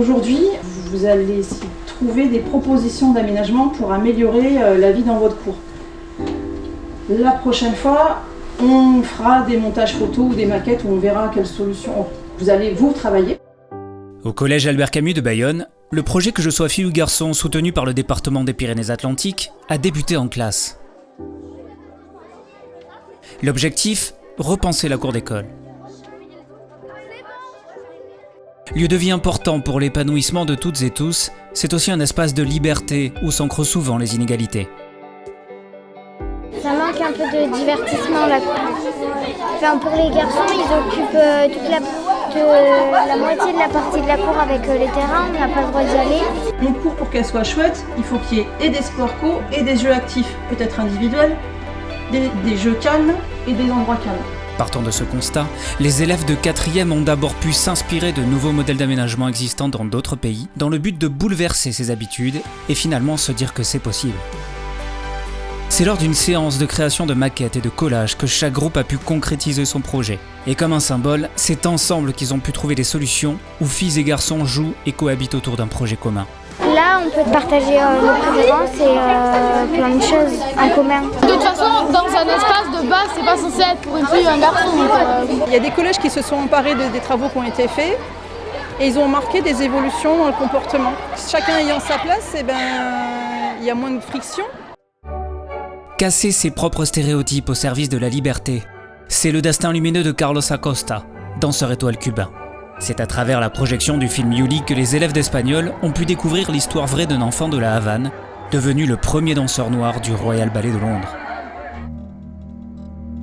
Aujourd'hui, vous allez essayer de trouver des propositions d'aménagement pour améliorer la vie dans votre cours. La prochaine fois, on fera des montages photos ou des maquettes où on verra quelles solutions vous allez vous travailler. Au collège Albert Camus de Bayonne, le projet Que je sois fille ou garçon, soutenu par le département des Pyrénées-Atlantiques, a débuté en classe. L'objectif, repenser la cour d'école. Lieu de vie important pour l'épanouissement de toutes et tous, c'est aussi un espace de liberté où s'ancrent souvent les inégalités. Ça manque un peu de divertissement là. Enfin, pour les garçons, ils occupent toute la moitié de la partie de la cour avec les terrains, on n'a pas le droit d'y aller. Une cour, pour qu'elle soit chouette, il faut qu'il y ait et des sports co et des jeux actifs, peut-être individuels, des jeux calmes et des endroits calmes. Partant de ce constat, les élèves de 4e ont d'abord pu s'inspirer de nouveaux modèles d'aménagement existants dans d'autres pays, dans le but de bouleverser ces habitudes et finalement se dire que c'est possible. C'est lors d'une séance de création de maquettes et de collages que chaque groupe a pu concrétiser son projet. Et comme un symbole, c'est ensemble qu'ils ont pu trouver des solutions où filles et garçons jouent et cohabitent autour d'un projet commun. Là, on peut partager nos préférences et plein de choses en commun. De toute façon, dans un espace de base, c'est pas censé être pour une fille ou un garçon. Il y a des collèges qui se sont emparés des travaux qui ont été faits et ils ont marqué des évolutions dans le comportement. Chacun ayant sa place, il y a moins de friction. Casser ses propres stéréotypes au service de la liberté, c'est le destin lumineux de Carlos Acosta, danseur étoile cubain. C'est à travers la projection du film Yuli que les élèves d'espagnol ont pu découvrir l'histoire vraie d'un enfant de la Havane, devenu le premier danseur noir du Royal Ballet de Londres.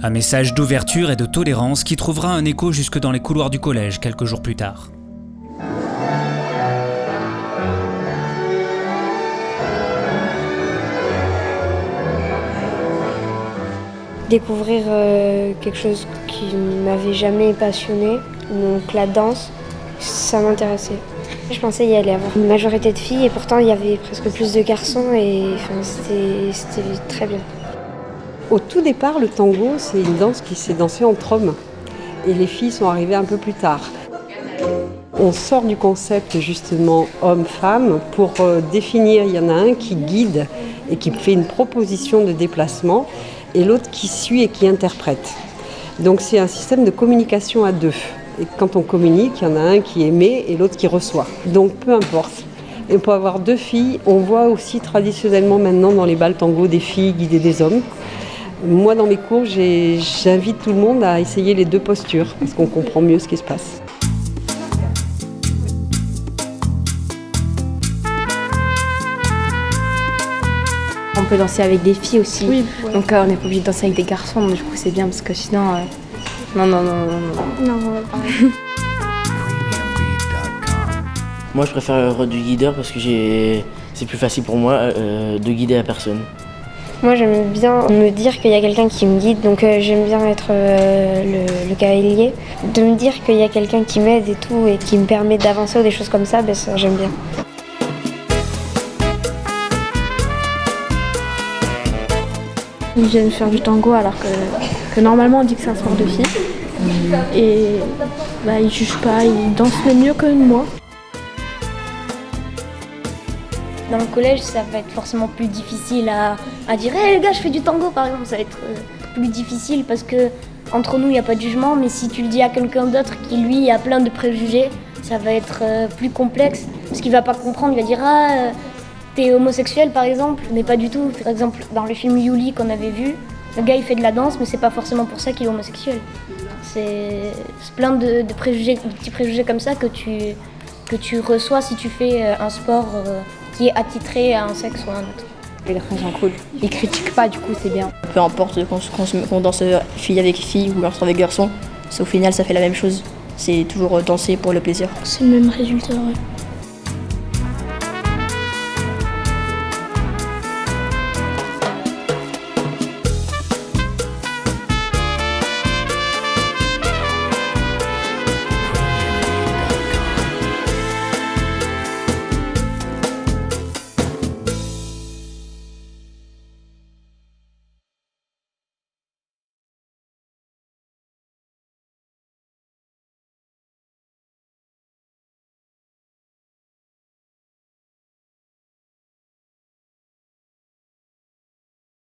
Un message d'ouverture et de tolérance qui trouvera un écho jusque dans les couloirs du collège quelques jours plus tard. Découvrir quelque chose qui ne m'avait jamais passionné, donc la danse, ça m'intéressait. Je pensais y aller avoir une majorité de filles et pourtant il y avait presque plus de garçons et c'était très bien. Au tout départ, le tango, c'est une danse qui s'est dansée entre hommes et les filles sont arrivées un peu plus tard. On sort du concept justement homme-femme pour définir, il y en a un qui guide et qui fait une proposition de déplacement et l'autre qui suit et qui interprète. Donc c'est un système de communication à deux. Et quand on communique, il y en a un qui émet et l'autre qui reçoit. Donc peu importe. Et pour avoir deux filles, on voit aussi traditionnellement maintenant dans les bals tango des filles guider des hommes. Moi dans mes cours, j'invite tout le monde à essayer les deux postures parce qu'on comprend mieux ce qui se passe. On peut danser avec des filles aussi, Oui, ouais. donc on n'est pas obligé de danser avec des garçons, mais du coup c'est bien parce que sinon... Non. Non, ouais. Moi je préfère du guideur parce que c'est plus facile pour moi de guider la personne. Moi j'aime bien me dire qu'il y a quelqu'un qui me guide, donc j'aime bien être le cavalier. De me dire qu'il y a quelqu'un qui m'aide et tout et qui me permet d'avancer ou des choses comme ça, ça j'aime bien. Ils viennent faire du tango alors que normalement on dit que c'est un sport de filles. Et ils jugent pas, ils dansent même mieux que moi. Dans le collège, ça va être forcément plus difficile à dire hey, les gars, je fais du tango par exemple. Ça va être plus difficile parce que entre nous, il n'y a pas de jugement. Mais si tu le dis à quelqu'un d'autre qui, lui, a plein de préjugés, ça va être plus complexe. Parce qu'il va pas comprendre, il va dire t'es homosexuel par exemple, mais pas du tout. Par exemple, dans le film Yuli qu'on avait vu, le gars il fait de la danse, mais c'est pas forcément pour ça qu'il est homosexuel. C'est plein de préjugés, de petits préjugés comme ça que tu reçois si tu fais un sport qui est attitré à un sexe ou à un autre. Les garçons sont cool, ils critiquent pas, du coup c'est bien. Peu importe qu'on danse fille avec fille ou garçon avec garçon, au final ça fait la même chose. C'est toujours danser pour le plaisir. C'est le même résultat, ouais.